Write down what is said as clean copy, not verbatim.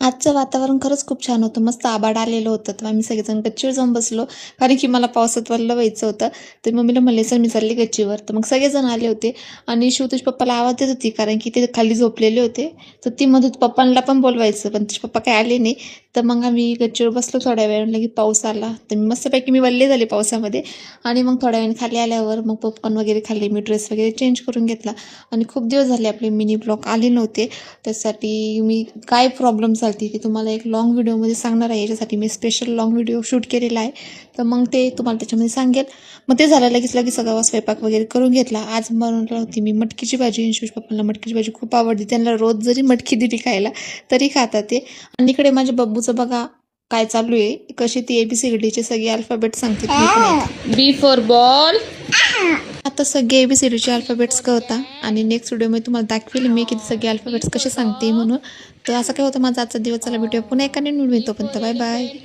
आजचं वातावरण खरंच खूप छान होतं. मस्त आभाळ आलेलं होतं. तर आम्ही सगळेजण गच्चीवर जाऊन बसलो. कारण की मला पावसात वल्ल व्हायचं होतं. तर मम्मीला म्हणले, "चल मी चालली गच्चीवर." तर मग सगळेजण आले होते आणि शिव तुझ्या पप्पाला आवाज देत होती, कारण की ते खाली झोपलेले होते. तर ती म्हणत होती पप्पांना पण बोलवायचं, पण तिचे पप्पा काही आले नाही. तर मग आम्ही गच्चीवर बसलो थोड्या वेळ. लगेच पाऊस आला. तर मस्तपैकी मी वल्ले झाले पावसामध्ये आणि मग थोड्या वेळाने खाली आल्यावर मग पॉपकॉर्न वगैरे खाल्ले. मी ड्रेस वगैरे चेंज करून घेतला आणि खूप दिवस झाले आपले मिनी ब्लॉग आले नव्हते. त्यासाठी मी काय प्रॉब्लेम झाली ते तुम्हाला एक लाँग व्हिडिओमध्ये सांगणार आहे. याच्यासाठी मी स्पेशल लाँग व्हिडिओ शूट केलेला आहे. तर मग ते तुम्हाला त्याच्यामध्ये सांगेल. मग ते झालं लगेच लगेच सगळा स्वयंपाक वगैरे करून घेतला. आज बनवली होती मी मटकीची भाजी. आणि शिवच्या पप्पांना मटकीची भाजी खूप आवडते. त्यांना रोज जरी मटकी दिली खायला तरी खातात ते. आणि इकडे माझ्या बब्बूचं बघा काय चालू आहे. कशी ती ABCDचे सगळे अल्फाबेट सांगते. तुम्ही पण ऐका. बी फॉर बॉल. आता सगळे ABCDचे अल्फाबेट्स कळता आणि नेक्स्ट व्हिडिओमध्ये तुम्हाला दाखवेल मी की सगळे अल्फाबेट्स कसे सांगते म्हणून. तर असं काय होतं माझा आजचा दिवस. चला भेटूया पुन्हा एका नवीन व्हिडिओ. तोपर्यंत बाय बाय.